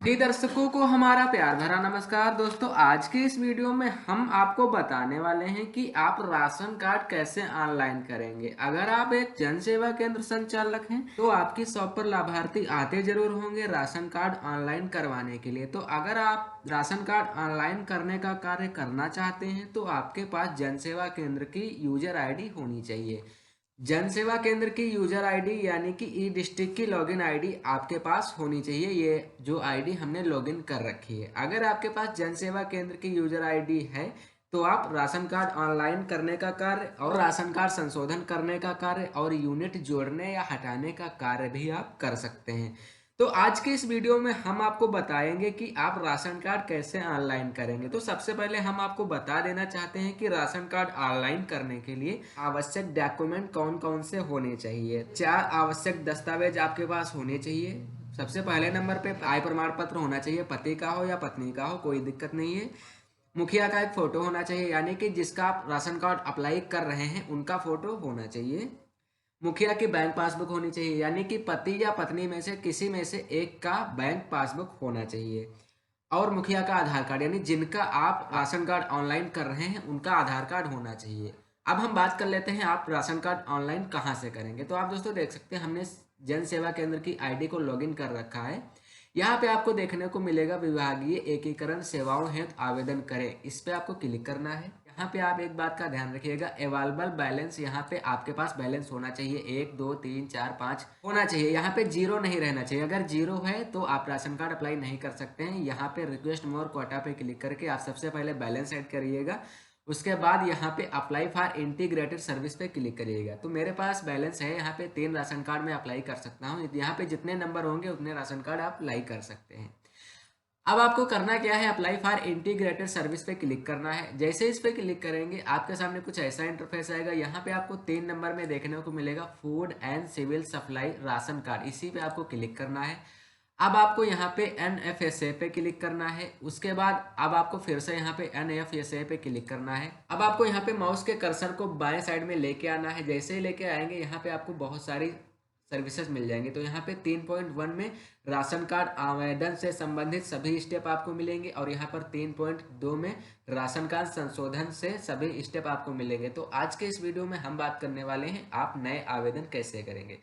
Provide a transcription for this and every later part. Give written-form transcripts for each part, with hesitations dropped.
सभी दर्शकों को हमारा प्यार भरा नमस्कार। दोस्तों, आज के इस वीडियो में हम आपको बताने वाले हैं कि आप राशन कार्ड कैसे ऑनलाइन करेंगे। अगर आप एक जन सेवा केंद्र संचालक हैं तो आपकी शॉप पर लाभार्थी आते जरूर होंगे राशन कार्ड ऑनलाइन करवाने के लिए। तो अगर आप राशन कार्ड ऑनलाइन करने का कार्य करना चाहते हैं तो आपके पास जन सेवा केंद्र की यूजर आईडी होनी चाहिए। जन सेवा केंद्र की यूजर आईडी यानी कि ई डिस्ट्रिक्ट की लॉगिन आईडी आपके पास होनी चाहिए। ये जो आईडी हमने लॉगिन कर रखी है। अगर आपके पास जन सेवा केंद्र की यूजर आईडी है तो आप राशन कार्ड ऑनलाइन करने का कार्य और राशन कार्ड संशोधन करने का कार्य और यूनिट जोड़ने या हटाने का कार्य भी आप कर सकते हैं। तो आज के इस वीडियो में हम आपको बताएंगे कि आप राशन कार्ड कैसे ऑनलाइन करेंगे। तो सबसे पहले हम आपको बता देना चाहते हैं कि राशन कार्ड ऑनलाइन करने के लिए आवश्यक डॉक्यूमेंट कौन कौन से होने चाहिए। 4 आवश्यक दस्तावेज आपके पास होने चाहिए। सबसे पहले नंबर पे आय प्रमाण पत्र होना चाहिए, पति का हो या पत्नी का हो, कोई दिक्कत नहीं है। मुखिया का एक फोटो होना चाहिए, यानी कि जिसका आप राशन कार्ड अप्लाई कर रहे हैं उनका फोटो होना चाहिए। मुखिया की बैंक पासबुक होनी चाहिए, यानी कि पति या पत्नी में से किसी में से एक का बैंक पासबुक होना चाहिए। और मुखिया का आधार कार्ड, यानी जिनका आप राशन कार्ड ऑनलाइन कर रहे हैं उनका आधार कार्ड होना चाहिए। अब हम बात कर लेते हैं आप राशन कार्ड ऑनलाइन कहाँ से करेंगे। तो आप दोस्तों देख सकते हैं हमने जन सेवा केंद्र की आईडी को लॉगिन कर रखा है। यहाँ पे आपको देखने को मिलेगा विभागीय एकीकरण सेवाओं हेतु आवेदन करें, इस पे आपको क्लिक करना है। यहाँ पे आप एक बात का ध्यान रखिएगा, अवेलेबल बैलेंस यहाँ पे आपके पास बैलेंस होना चाहिए 1 2 3 4 5 होना चाहिए। यहाँ पे जीरो नहीं रहना चाहिए। अगर जीरो है तो आप राशन कार्ड अप्लाई नहीं कर सकते हैं। यहाँ पे रिक्वेस्ट मोर कोटा पे क्लिक करके आप सबसे पहले बैलेंस ऐड करिएगा। उसके बाद यहाँ पे अप्लाई फॉर इंटीग्रेटेड सर्विस पे क्लिक करिएगा। तो मेरे पास बैलेंस है यहाँ पे 3 राशन कार्ड में अप्लाई कर सकता हूँ। यहाँ पे जितने नंबर होंगे उतने राशन कार्ड आप अप्लाई कर सकते हैं। अब आपको करना क्या है, अप्लाई फॉर इंटीग्रेटेड सर्विस पे क्लिक करना है। जैसे इस पे क्लिक करेंगे आपके सामने कुछ ऐसा इंटरफेस आएगा। यहाँ पे आपको 3 नंबर में देखने को मिलेगा food and civil supply ration card, इसी पे आपको क्लिक करना है। अब आपको यहाँ पे NFSA पे क्लिक करना है। उसके बाद अब आपको फिर से यहाँ पे NFSA पे क्लिक करना है। अब आपको यहाँ पे माउस के कर्सर को बाएं साइड में लेके आना है। जैसे ही लेके आएंगे यहाँ पे आपको बहुत सारी सर्विसेज मिल जाएंगे। तो यहाँ पे 3.1 में राशन कार्ड आवेदन से संबंधित सभी स्टेप आपको मिलेंगे और यहाँ पर 3.2 में राशन कार्ड संशोधन से सभी स्टेप आपको मिलेंगे। तो आज के इस वीडियो में हम बात करने वाले हैं आप नए आवेदन कैसे करेंगे।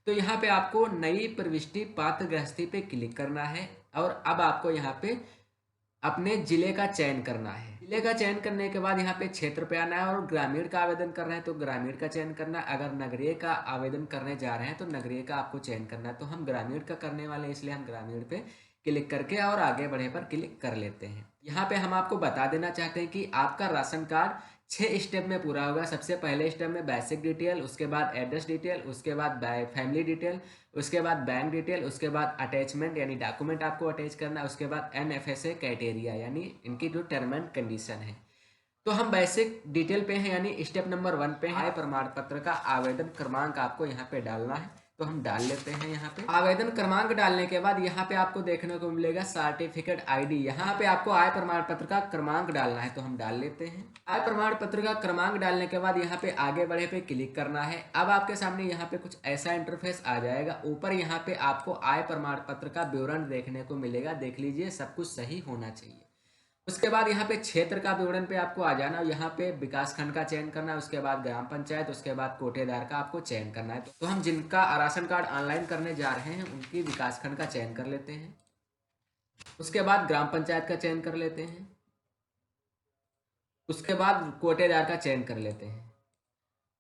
तो यहाँ पे आपको नई प्रविष्टि पात्र गृहस्थी पे क्लिक करना है और अब आपको यहाँ पे अपने जिले का चयन करना है। जिले का चयन करने के बाद यहाँ पे क्षेत्र पे आना है और ग्रामीण का आवेदन कर रहे हैं तो ग्रामीण का चयन करना है। अगर नगरीय का आवेदन करने जा रहे हैं तो नगरीय का आपको चयन करना है। तो हम ग्रामीण का करने वाले हैं इसलिए हम ग्रामीण पे क्लिक करके और आगे बढ़े पर क्लिक कर लेते हैं। यहाँ पे हम आपको बता देना चाहते हैं कि आपका राशन कार्ड 6 स्टेप में पूरा होगा। सबसे पहले स्टेप में बेसिक डिटेल, उसके बाद एड्रेस डिटेल, उसके बाद फैमिली डिटेल, उसके बाद बैंक डिटेल, उसके बाद अटैचमेंट यानी डॉक्यूमेंट आपको अटैच करना है, उसके बाद NFSA क्राइटेरिया यानी इनकी जो टर्म एंड कंडीशन है। तो हम बेसिक डिटेल पे हैं यानी स्टेप नंबर 1 पे है। प्रमाण पत्र का आवेदन क्रमांक आपको यहाँ पे डालना है, तो हम डाल लेते हैं। यहाँ पे आवेदन क्रमांक डालने के बाद यहाँ पे आपको देखने को मिलेगा सर्टिफिकेट आईडी। यहाँ पे आपको आय प्रमाण पत्र का क्रमांक डालना है, तो हम डाल लेते हैं। आय प्रमाण पत्र का क्रमांक डालने के बाद यहाँ पे आगे बढ़े पे क्लिक करना है। अब आपके सामने यहाँ पे कुछ ऐसा इंटरफेस आ जाएगा। ऊपर यहाँ पे आपको आय प्रमाण पत्र का विवरण देखने को मिलेगा, देख लीजिए सब कुछ सही होना चाहिए। उसके बाद यहाँ पे क्षेत्र का विवरण पे आपको आ जाना, यहाँ पे विकास खंड का चयन करना है, उसके बाद ग्राम पंचायत, उसके बाद कोटेदार का आपको चयन करना है। तो हम जिनका राशन कार्ड ऑनलाइन करने जा रहे हैं उनकी विकास खंड का चयन कर लेते हैं। उसके बाद ग्राम पंचायत का चयन कर लेते हैं। उसके बाद कोटेदार का चयन कर लेते हैं।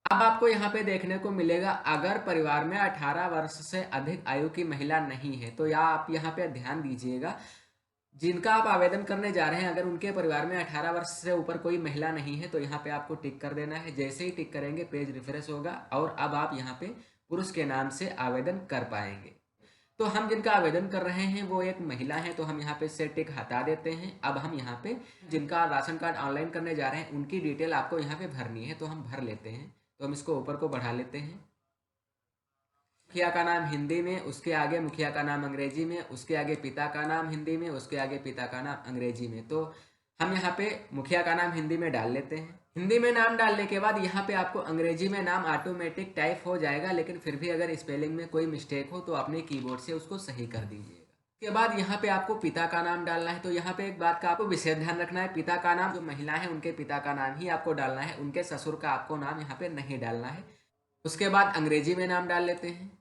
अब आपको यहाँ पे देखने को मिलेगा अगर परिवार में 18 वर्ष से अधिक आयु की महिला नहीं है तो या आप यहाँ पे ध्यान दीजिएगा, जिनका आप आवेदन करने जा रहे हैं अगर उनके परिवार में 18 वर्ष से ऊपर कोई महिला नहीं है तो यहाँ पे आपको टिक कर देना है। जैसे ही टिक करेंगे पेज रिफ्रेश होगा और अब आप यहाँ पे पुरुष के नाम से आवेदन कर पाएंगे। तो हम जिनका आवेदन कर रहे हैं वो एक महिला है, तो हम यहाँ पे से टिक हटा देते हैं। अब हम यहाँ पे जिनका राशन कार्ड ऑनलाइन करने जा रहे हैं उनकी डिटेल आपको यहाँ पे भरनी है, तो हम भर लेते हैं। तो हम इसको ऊपर को बढ़ा लेते हैं। मुखिया का नाम हिंदी में, उसके आगे मुखिया का नाम अंग्रेजी में, उसके आगे पिता का नाम हिंदी में, उसके आगे पिता का नाम अंग्रेजी में। तो हम यहाँ पे मुखिया का नाम हिंदी में डाल लेते हैं। हिंदी में नाम डालने के बाद यहाँ पे आपको अंग्रेजी में नाम ऑटोमेटिक टाइप हो जाएगा, लेकिन फिर भी अगर स्पेलिंग में कोई मिस्टेक हो तो अपने कीबोर्ड से उसको सही कर दीजिएगा। उसके बाद यहाँ पे आपको पिता का नाम डालना है। तो यहाँ पे एक बात का आपको विशेष ध्यान रखना है, पिता का नाम जो महिला है उनके पिता का नाम ही आपको डालना है, उनके ससुर का आपको नाम यहाँ पे नहीं डालना है। उसके बाद अंग्रेजी में नाम डाल लेते हैं।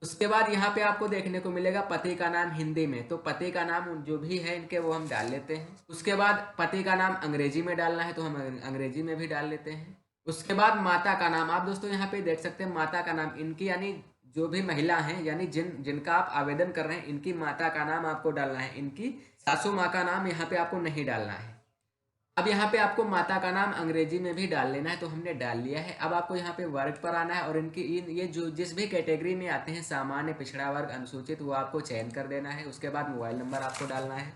उसके बाद यहाँ पे आपको देखने को मिलेगा पति का नाम हिंदी में, तो पति का नाम जो भी है इनके वो हम डाल लेते हैं। उसके बाद पति का नाम अंग्रेजी में डालना है, तो हम अंग्रेजी में भी डाल लेते हैं। उसके बाद माता का नाम, आप दोस्तों यहाँ पे देख सकते हैं माता का नाम इनकी यानी जो भी महिला हैं यानी जिनका आप आवेदन कर रहे हैं इनकी माता का नाम आपको डालना है, इनकी सासू माँ का नाम यहाँ पे आपको नहीं डालना है। अब यहाँ पे आपको माता का नाम अंग्रेजी में भी डाल लेना है, तो हमने डाल लिया है। अब आपको यहाँ पे वर्ग पर आना है और इनकी ये जो जिस भी कैटेगरी में आते हैं, सामान्य, पिछड़ा वर्ग, अनुसूचित, वो आपको चयन कर देना है। उसके बाद मोबाइल नंबर आपको डालना है।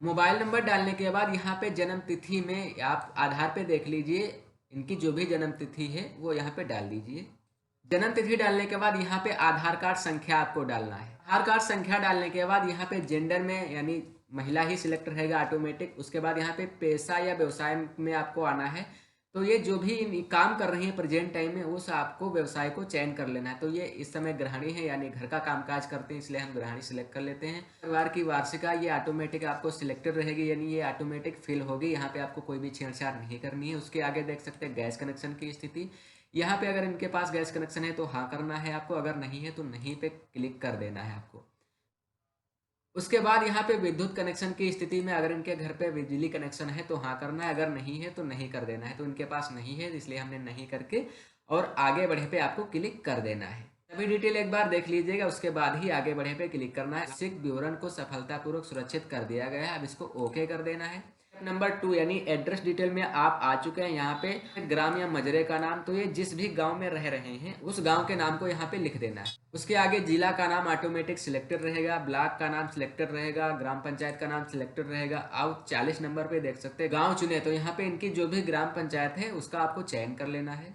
मोबाइल नंबर डालने के बाद यहाँ पे जन्म तिथि में आप आधार पे देख लीजिए, इनकी जो भी जन्म तिथि है वो यहाँ पे डाल दीजिए। जन्म तिथि डालने के बाद यहाँ पे आधार कार्ड संख्या आपको डालना है। आधार कार्ड संख्या डालने के बाद यहाँ पे जेंडर में यानी महिला ही सिलेक्ट रहेगा ऑटोमेटिक। उसके बाद यहाँ पे पेशा या व्यवसाय में आपको आना है, तो ये जो भी काम कर रही है प्रेजेंट टाइम में उस आपको व्यवसाय को चयन कर लेना है। तो ये इस समय गृहिणी है यानी घर का कामकाज करते हैं, इसलिए हम गृहिणी सिलेक्ट कर लेते हैं। परिवार की वार्षिका ये ऑटोमेटिक आपको सिलेक्टेड रहेगी यानी ये ऑटोमेटिक फिल होगी, यहाँ पे आपको कोई भी छेड़छाड़ नहीं करनी है। उसके आगे देख सकते हैं गैस कनेक्शन की स्थिति, यहाँ पे अगर इनके पास गैस कनेक्शन है तो हाँ करना है आपको, अगर नहीं है तो नहीं पे क्लिक कर देना है आपको। उसके बाद यहाँ पे विद्युत कनेक्शन की स्थिति में अगर इनके घर पे बिजली कनेक्शन है तो हाँ करना है, अगर नहीं है तो नहीं कर देना है। तो इनके पास नहीं है इसलिए हमने नहीं करके और आगे बढ़े पे आपको क्लिक कर देना है। सभी डिटेल एक बार देख लीजिएगा, उसके बाद ही आगे बढ़े पे क्लिक करना है। सिक विवरण को सफलतापूर्वक सुरक्षित कर दिया गया है, अब इसको ओके कर देना है। नंबर 2 यानी एड्रेस डिटेल में आप आ चुके हैं। यहाँ पे ग्राम या मजरे का नाम, तो ये जिस भी गांव में रह रहे हैं उस गांव के नाम को यहाँ पे लिख देना है। उसके आगे जिला का नाम ऑटोमेटिक सिलेक्टेड रहेगा, ब्लॉक का नाम सिलेक्टेड रहेगा, ग्राम पंचायत का नाम सिलेक्टेड रहेगा। अब 40 नंबर पे देख सकते हैं गाँव चुने, तो यहाँ पे इनकी जो भी ग्राम पंचायत है उसका आपको चयन कर लेना है।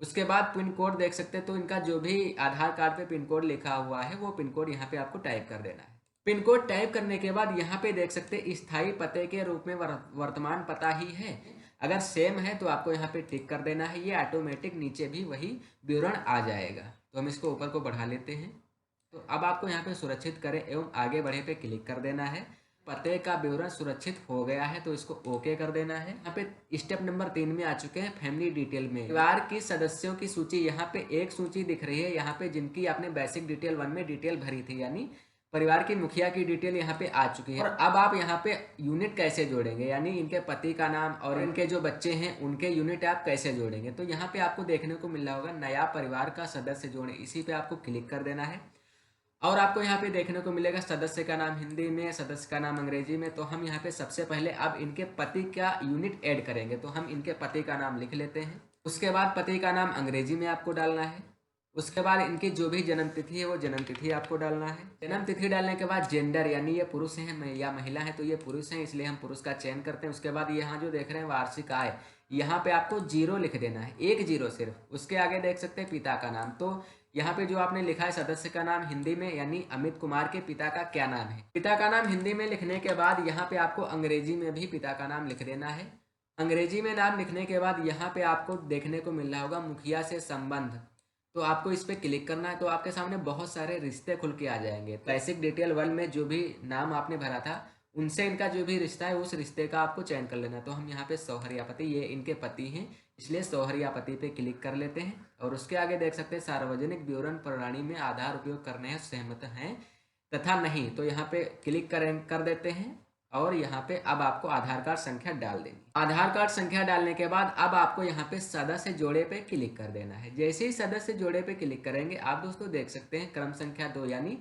उसके बाद पिन कोड देख सकते हैं, तो इनका जो भी आधार कार्ड पे पिन कोड लिखा हुआ है वो पिन कोड यहाँ पे आपको टाइप कर देना है। पिन कोड टाइप करने के बाद यहाँ पे देख सकते हैं स्थायी पते के रूप में वर्तमान पता ही है, अगर सेम है तो आपको यहाँ पे टिक कर देना है। ये ऑटोमेटिक नीचे भी वही विवरण आ जाएगा। तो हम इसको ऊपर को बढ़ा लेते हैं। तो अब आपको यहाँ पे सुरक्षित करें एवं आगे बढ़े पे क्लिक कर देना है। पते का विवरण सुरक्षित हो गया है तो इसको ओके कर देना है। यहाँ पे स्टेप नंबर 3 में आ चुके हैं फैमिली डिटेल में। परिवार की सदस्यों की सूची, यहाँ पे एक सूची दिख रही है यहाँ पे जिनकी आपने बेसिक डिटेल 1 में डिटेल भरी थी, यानी परिवार की मुखिया की डिटेल यहाँ पे आ चुकी है। और अब आप यहाँ पे यूनिट कैसे जोड़ेंगे, यानी इनके पति का नाम और इनके जो बच्चे हैं उनके यूनिट आप कैसे जोड़ेंगे। तो यहाँ पे आपको देखने को मिल रहा होगा नया परिवार का सदस्य जोड़े, इसी पे आपको क्लिक कर देना है। और आपको यहाँ पे देखने को मिलेगा सदस्य का नाम हिंदी में, सदस्य का नाम अंग्रेजी में। तो हम यहाँ पे सबसे पहले अब इनके पति का यूनिट ऐड करेंगे, तो हम इनके पति का नाम लिख लेते हैं। उसके बाद पति का नाम अंग्रेजी में आपको डालना है। उसके बाद इनकी जो भी जन्म तिथि है वो जन्म तिथि आपको डालना है। जन्म तिथि डालने के बाद जेंडर यानी ये पुरुष हैं या महिला है, तो ये पुरुष हैं इसलिए हम पुरुष का चयन करते हैं। उसके बाद यहाँ जो देख रहे हैं वार्षिक आय, यहाँ पे आपको 0 लिख देना है, 1 0 सिर्फ। उसके आगे देख सकते हैं पिता का नाम, तो यहाँ पे जो आपने लिखा है सदस्य का नाम हिंदी में यानी अमित कुमार के पिता का क्या नाम है। पिता का नाम हिंदी में लिखने के बाद यहाँ पे आपको अंग्रेजी में भी पिता का नाम लिख देना है। अंग्रेजी में नाम लिखने के बाद यहाँ पे आपको देखने को मिल रहा होगा मुखिया से संबंध, तो आपको इस पे क्लिक करना है। तो आपके सामने बहुत सारे रिश्ते खुल के आ जाएंगे। बेसिक डिटेल 1 में जो भी नाम आपने भरा था उनसे इनका जो भी रिश्ता है उस रिश्ते का आपको चयन कर लेना है। तो हम यहाँ पे सौहर्यापति, ये इनके पति हैं इसलिए सौहर्यापति पे क्लिक कर लेते हैं। और उसके आगे देख सकते हैं सार्वजनिक विवरण प्रणाली में आधार उपयोग करने हैं सहमत हैं तथा नहीं, तो यहाँ पे क्लिक कर देते हैं। और यहाँ पे अब आपको आधार कार्ड संख्या डाल देनी। आधार कार्ड संख्या डालने के बाद अब आपको यहाँ पे सदस्य जोड़े पे क्लिक कर देना है। जैसे ही सदस्य जोड़े पे क्लिक करेंगे आप दोस्तों देख सकते हैं क्रम संख्या 2 यानी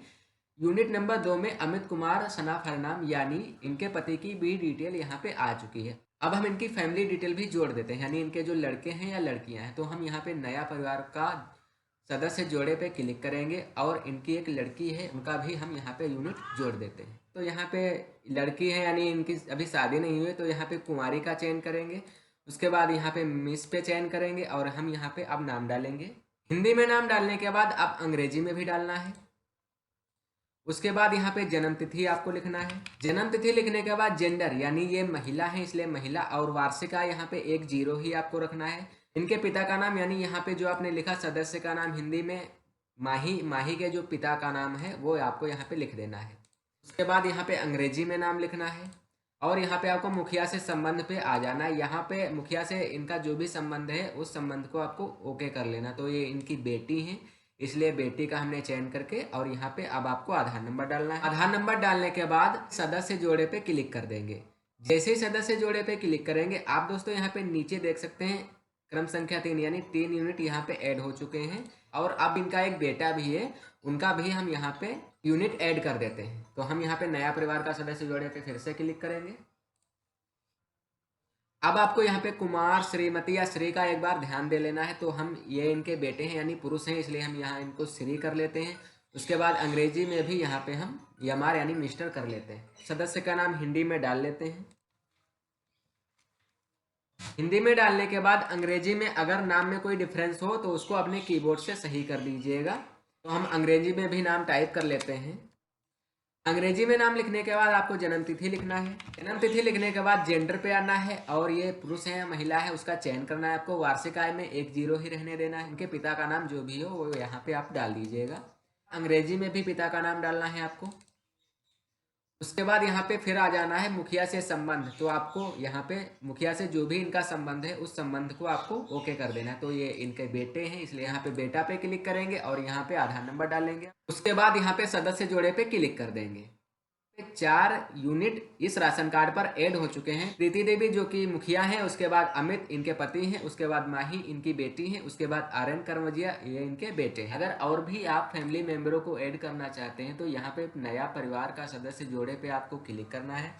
यूनिट नंबर 2 में अमित कुमार सनाफ हरनाम यानी इनके पति की भी डिटेल यहाँ पे आ चुकी है। अब हम इनकी फैमिली डिटेल भी जोड़ देते हैं, यानी इनके जो लड़के हैं या लड़कियां हैं। तो हम यहाँ पे नया परिवार का सदस्य जोड़े पे क्लिक करेंगे और इनकी एक लड़की है उनका भी हम यहाँ पे यूनिट जोड़ देते हैं। तो यहाँ पे लड़की है यानी इनकी अभी शादी नहीं हुई, तो यहाँ पे कुमारी का चयन करेंगे। उसके बाद यहाँ पे मिस पे चयन करेंगे और हम यहाँ पे अब नाम डालेंगे। हिंदी में नाम डालने के बाद अब अंग्रेजी में भी डालना है। उसके बाद यहाँ पे जन्म तिथि आपको लिखना है। जन्म तिथि लिखने के बाद जेंडर यानी ये महिला है इसलिए महिला, और वार्षिक आय यहाँ पे 1 0 ही आपको रखना है। इनके पिता का नाम यानी यहाँ पे जो आपने लिखा सदस्य का नाम हिंदी में माही, माही के जो पिता का नाम है वो आपको यहाँ पे लिख देना है। उसके बाद यहाँ पे अंग्रेजी में नाम लिखना है और यहाँ पे आपको मुखिया से संबंध पे आ जाना है। यहाँ पे मुखिया से इनका जो भी संबंध है उस संबंध को आपको ओके कर लेना। तो ये इनकी बेटी है, इसलिए बेटी का हमने चयन करके और यहाँ पे अब आपको आधार नंबर डालना है। आधार नंबर डालने के बाद सदस्य जोड़े पे क्लिक कर देंगे। जैसे ही सदस्य जोड़े पे क्लिक करेंगे आप दोस्तों यहाँ पे नीचे देख सकते हैं क्रम संख्या 3 यानी 3 यूनिट यहाँ पे ऐड हो चुके हैं और अब इनका एक बेटा भी है, उनका भी हम यहाँ पे यूनिट ऐड कर देते हैं। तो हम यहाँ पे नया परिवार का सदस्य जोड़े पे फिर से क्लिक करेंगे। अब आपको यहाँ पे कुमार, श्रीमती या श्री का एक बार ध्यान दे लेना है। तो हम ये इनके बेटे हैं यानी पुरुष हैं, इसलिए हम यहाँ इनको श्री कर लेते हैं। उसके बाद अंग्रेजी में भी यहाँ पे हम यमार यानी मिस्टर कर लेते हैं। सदस्य का नाम हिंदी में डाल लेते हैं। हिंदी में डालने के बाद अंग्रेजी में अगर नाम में कोई डिफरेंस हो तो उसको अपने कीबोर्ड से सही कर दीजिएगा। तो हम अंग्रेजी में भी नाम टाइप कर लेते हैं। अंग्रेजी में नाम लिखने के बाद आपको जन्म तिथि लिखना है। जन्म तिथि लिखने के बाद जेंडर पे आना है और ये पुरुष है या महिला है उसका चयन करना है आपको। वार्षिक आय में 10 ही रहने देना है। उनके पिता का नाम जो भी हो वो यहाँ पे आप डाल दीजिएगा। अंग्रेजी में भी पिता का नाम डालना है आपको। उसके बाद यहाँ पे फिर आ जाना है मुखिया से संबंध। तो आपको यहाँ पे मुखिया से जो भी इनका संबंध है उस संबंध को आपको ओके कर देना है। तो ये इनके बेटे हैं इसलिए यहाँ पे बेटा पे क्लिक करेंगे और यहाँ पे आधार नंबर डालेंगे। उसके बाद यहाँ पे सदस्य जोड़े पे क्लिक कर देंगे। 4 यूनिट इस राशन कार्ड पर ऐड हो चुके हैं। प्रीति देवी जो कि मुखिया हैं, उसके बाद अमित इनके पति हैं, उसके बाद माही इनकी बेटी हैं, उसके बाद आर्यन करमजिया ये इनके बेटे हैं। अगर और भी आप फैमिली मेंबरों को ऐड करना चाहते हैं तो यहाँ पे नया परिवार का सदस्य जोड़े पे आपको क्लिक करना है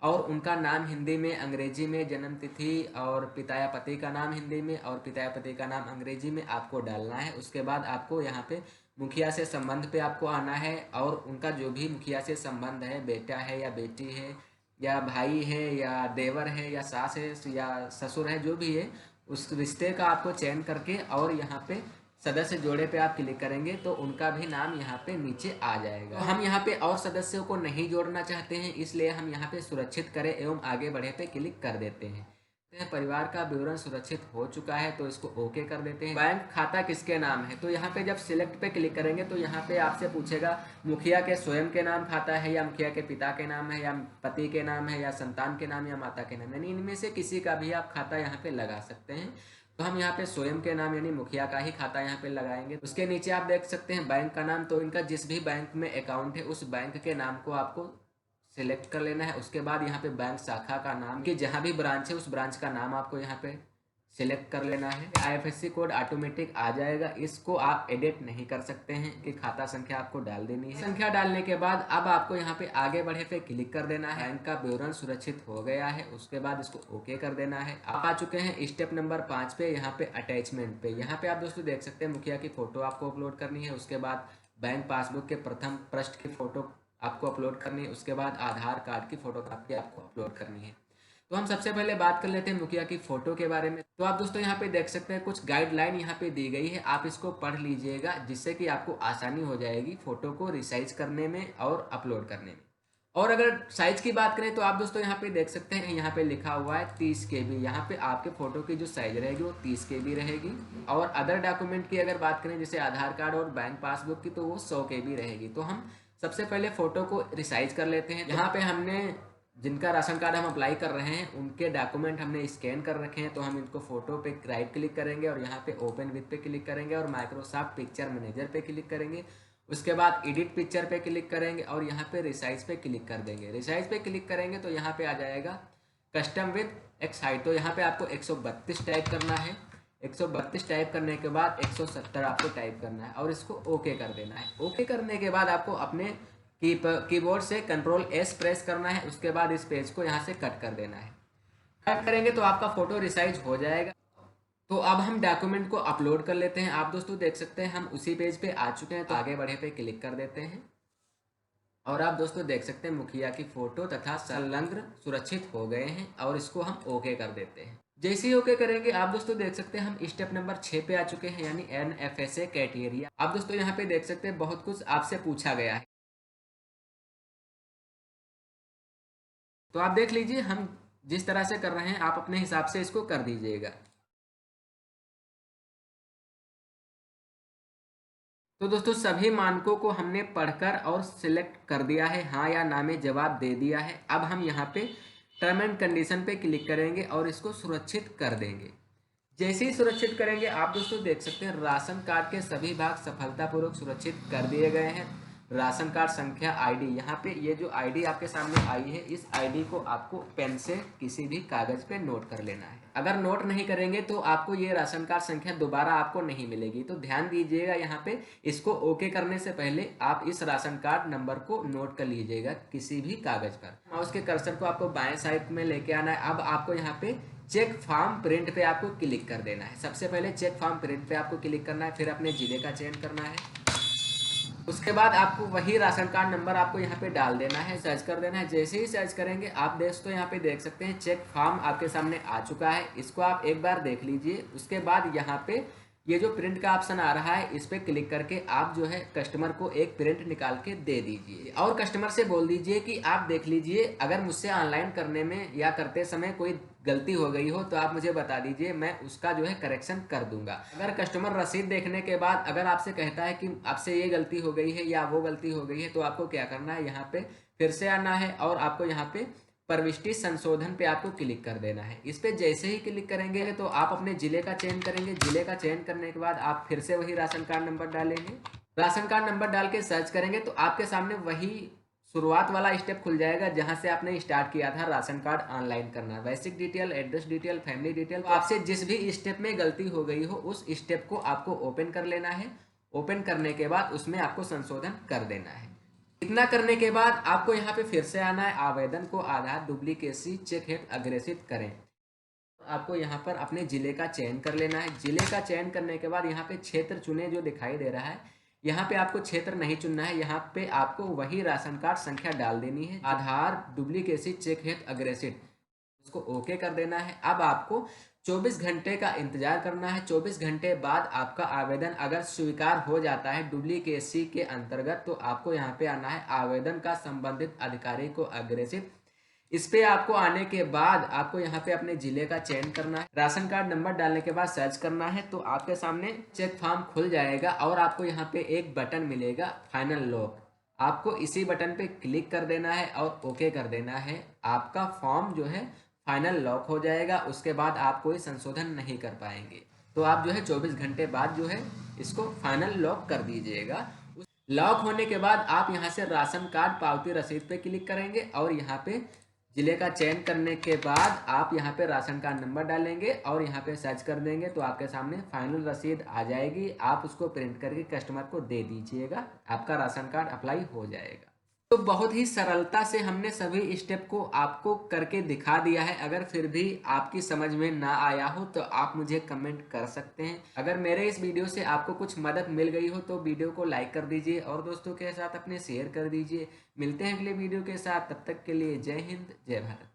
और उनका नाम हिंदी में, अंग्रेजी में, जन्म तिथि और पिता या पति का नाम हिंदी में और पिता या पति का नाम अंग्रेजी में आपको डालना है। उसके बाद आपको यहाँ पे मुखिया से संबंध पे आपको आना है और उनका जो भी मुखिया से संबंध है, बेटा है या बेटी है या भाई है या देवर है या सास है या ससुर है, जो भी है उस रिश्ते का आपको चयन करके और यहाँ पे सदस्य जोड़े पे आप क्लिक करेंगे तो उनका भी नाम यहाँ पे नीचे आ जाएगा। तो हम यहाँ पे और सदस्यों को नहीं जोड़ना चाहते हैं, इसलिए हम यहाँ पे सुरक्षित करें एवं आगे बढ़े पे क्लिक कर देते हैं। परिवार का विवरण सुरक्षित हो चुका है तो इसको ओके कर देते हैं। बैंक खाता किसके नाम है, तो यहाँ पे जब सिलेक्ट पे क्लिक करेंगे तो यहाँ पे आपसे पूछेगा मुखिया के स्वयं के नाम खाता है या मुखिया के पिता के नाम है या पति के नाम है या संतान के नाम या माता के नाम, यानी इनमें से किसी का भी आप खाता यहाँ पे लगा सकते हैं। तो हम यहाँ पे स्वयं के नाम यानी मुखिया का ही खाता यहाँ पे लगाएंगे। उसके नीचे आप देख सकते हैं बैंक का नाम, तो इनका जिस भी बैंक में अकाउंट है उस बैंक के नाम को आपको सिलेक्ट कर लेना है। उसके बाद यहाँ पे बैंक शाखा का नाम कि जहाँ भी ब्रांच है उस ब्रांच का नाम आपको यहाँ पे सिलेक्ट कर लेना है। IFSC कोड ऑटोमेटिक आ जाएगा, इसको आप एडिट नहीं कर सकते हैं कि खाता संख्या आपको डाल देनी है। संख्या डालने के बाद अब आपको यहाँ पे आगे बढ़े पे क्लिक कर देना है। बैंक का विवरण सुरक्षित हो गया है, उसके बाद इसको ओके कर देना है। आप आ चुके हैं स्टेप नंबर 5 पे, यहाँ पे अटैचमेंट पे। यहाँ पे आप दोस्तों देख सकते हैं मुखिया की फोटो आपको अपलोड करनी है। उसके बाद बैंक पासबुक के प्रथम पृष्ठ की फोटो आपको अपलोड करनी है। उसके बाद आधार कार्ड की फोटोकॉपी आपको अपलोड करनी है। तो हम सबसे पहले बात कर लेते हैं मुखिया की फोटो के बारे में। तो आप दोस्तों यहाँ पे देख सकते हैं कुछ गाइडलाइन यहाँ पे दी गई है, आप इसको पढ़ लीजिएगा जिससे कि आपको आसानी हो जाएगी फोटो को रिसाइज करने में और अपलोड करने में। और अगर साइज की बात करें तो आप दोस्तों यहाँ पे देख सकते हैं यहाँ पे लिखा हुआ है 30 KB। यहाँ पे आपके फोटो की जो साइज रहेगी वो 30 KB रहेगी। और अदर डॉक्यूमेंट की अगर बात करें जैसे आधार कार्ड और बैंक पासबुक की तो वो 100 KB रहेगी। तो हम सबसे पहले फोटो को रिसाइज कर लेते हैं। यहाँ पे हमने जिनका राशन कार्ड हम अप्लाई कर रहे हैं उनके डॉक्यूमेंट हमने स्कैन कर रखे हैं, तो हम इनको फोटो पे राइट क्लिक करेंगे और यहाँ पे ओपन विथ पे क्लिक करेंगे और माइक्रोसॉफ्ट पिक्चर मैनेजर पे क्लिक करेंगे। उसके बाद एडिट पिक्चर पे क्लिक करेंगे और यहाँ पे रिसाइज पे क्लिक कर देंगे। रिसाइज पे क्लिक करेंगे तो यहाँ पे आ जाएगा कस्टम विथ एक्स हाइट। तो यहाँ पे आपको 132 टाइप करना है। 132 टाइप करने के बाद 170 आपको टाइप करना है और इसको ओके कर देना है। ओके करने के बाद आपको अपने कीबोर्ड से Ctrl+S प्रेस करना है। उसके बाद इस पेज को यहाँ से कट कर देना है। कट करेंगे तो आपका फोटो रिसाइज हो जाएगा। तो अब हम डॉक्यूमेंट को अपलोड कर लेते हैं। आप दोस्तों देख सकते हैं हम उसी पेज पे आ चुके हैं, तो आगे बढ़े पे क्लिक कर देते हैं और आप दोस्तों देख सकते हैं मुखिया की फोटो तथा संलग्न सुरक्षित हो गए हैं और इसको हम ओके कर देते हैं। जैसे ही ओके करेंगे आप दोस्तों देख सकते हैं हम स्टेप नंबर 6 पे आ चुके हैं यानी NFSA क्राइटेरिया। आप दोस्तों यहाँ पे देख सकते हैं बहुत कुछ आपसे पूछा गया है, तो आप देख लीजिए हम जिस तरह से कर रहे हैं आप अपने हिसाब से इसको कर दीजिएगा। तो दोस्तों सभी मानकों को हमने पढ़कर और सिलेक्ट कर दिया है, हाँ या ना में जवाब दे दिया है। अब हम यहाँ पे टर्म एंड कंडीशन पे क्लिक करेंगे और इसको सुरक्षित कर देंगे। जैसे ही सुरक्षित करेंगे आप दोस्तों देख सकते हैं राशन कार्ड के सभी भाग सफलतापूर्वक सुरक्षित कर दिए गए हैं। राशन कार्ड संख्या आईडी, यहाँ पे ये जो आईडी आपके सामने आई है, इस आईडी को आपको पेन से किसी भी कागज पे नोट कर लेना है। अगर नोट नहीं करेंगे तो आपको ये राशन कार्ड संख्या दोबारा आपको नहीं मिलेगी। तो ध्यान दीजिएगा, यहाँ पे इसको ओके करने से पहले आप इस राशन कार्ड नंबर को नोट कर लीजिएगा किसी भी कागज पर। माउस के कर्सर को आपको बाएं साइड में लेके आना है। अब आपको यहाँ पे चेक फॉर्म प्रिंट पे आपको क्लिक कर देना है। सबसे पहले चेक फॉर्म प्रिंट पे आपको क्लिक करना है, फिर अपने जिले का चयन करना है। उसके बाद आपको वही राशन कार्ड नंबर आपको यहाँ पे डाल देना है, सर्च कर देना है। जैसे ही सर्च करेंगे आप दोस्तों यहाँ पे देख सकते हैं चेक फॉर्म आपके सामने आ चुका है। इसको आप एक बार देख लीजिए। उसके बाद यहाँ पे ये जो प्रिंट का ऑप्शन आ रहा है, इस पे क्लिक करके आप जो है कस्टमर को एक प्रिंट निकाल के दे दीजिए और कस्टमर से बोल दीजिए कि आप देख लीजिए, अगर मुझसे ऑनलाइन करने में या करते समय कोई गलती हो गई हो तो आप मुझे बता दीजिए, मैं उसका जो है करेक्शन कर दूंगा। अगर कस्टमर रसीद देखने के बाद अगर आपसे कहता है कि आपसे ये गलती हो गई है या वो गलती हो गई है, तो आपको क्या करना है, यहाँ पे फिर से आना है और आपको यहाँ पे प्रविष्टि संशोधन पे आपको क्लिक कर देना है। इस पे जैसे ही क्लिक करेंगे तो आप अपने जिले का चयन करेंगे। जिले का चयन करने के बाद आप फिर से वही राशन कार्ड नंबर डालेंगे। राशन कार्ड नंबर डाल के सर्च करेंगे तो आपके सामने वही शुरुआत वाला स्टेप खुल जाएगा जहां से आपने स्टार्ट किया था राशन कार्ड ऑनलाइन करना। Basic detail, address detail, family detail, तो आपसे जिस भी स्टेप में गलती हो गई हो उस स्टेप को आपको ओपन कर लेना है। ओपन करने के बाद उसमें आपको संशोधन कर देना है। इतना करने के बाद आपको यहाँ पे फिर से आना है, आवेदन को आधार डुप्लीकेसी चेक हेतु अग्रेसित करें। आपको यहाँ पर अपने जिले का चयन कर लेना है। जिले का चयन करने के बाद यहाँ पे क्षेत्र चुने जो दिखाई दे रहा है, यहाँ पे आपको क्षेत्र नहीं चुनना है। यहाँ पे आपको वही राशन कार्ड संख्या डाल देनी है, आधार डुप्लीकेसी चेक हेतु अग्रेसित, उसको ओके कर देना है। अब आपको 24 घंटे का इंतजार करना है। 24 घंटे बाद आपका आवेदन अगर स्वीकार हो जाता है डुप्लीकेसी के अंतर्गत, तो आपको यहाँ पे आना है, आवेदन का संबंधित अधिकारी को अग्रेसित। इस पे आपको आने के बाद आपको यहाँ पे अपने जिले का चयन करना है। राशन कार्ड नंबर डालने के बाद सर्च करना है तो आपके सामने चेक फॉर्म खुल जाएगा और आपको यहाँ पे एक बटन मिलेगा फाइनल लॉक। आपको इसी बटन पे क्लिक कर देना है और ओके कर देना है। आपका फॉर्म जो है फाइनल लॉक हो जाएगा। उसके बाद आप कोई संशोधन नहीं कर पाएंगे। तो आप जो है 24 घंटे बाद जो है इसको फाइनल लॉक कर दीजिएगा। लॉक होने के बाद आप यहाँ से राशन कार्ड पावती रसीद पे क्लिक करेंगे और यहाँ पे जिले का चयन करने के बाद आप यहाँ पे राशन कार्ड नंबर डालेंगे और यहाँ पे सर्च कर देंगे तो आपके सामने फाइनल रसीद आ जाएगी। आप उसको प्रिंट करके कस्टमर को दे दीजिएगा, आपका राशन कार्ड अप्लाई हो जाएगा। तो बहुत ही सरलता से हमने सभी स्टेप को आपको करके दिखा दिया है। अगर फिर भी आपकी समझ में ना आया हो तो आप मुझे कमेंट कर सकते हैं। अगर मेरे इस वीडियो से आपको कुछ मदद मिल गई हो तो वीडियो को लाइक कर दीजिए और दोस्तों के साथ अपने शेयर कर दीजिए। मिलते हैं अगले वीडियो के साथ, तब तक के लिए जय हिंद, जय भारत।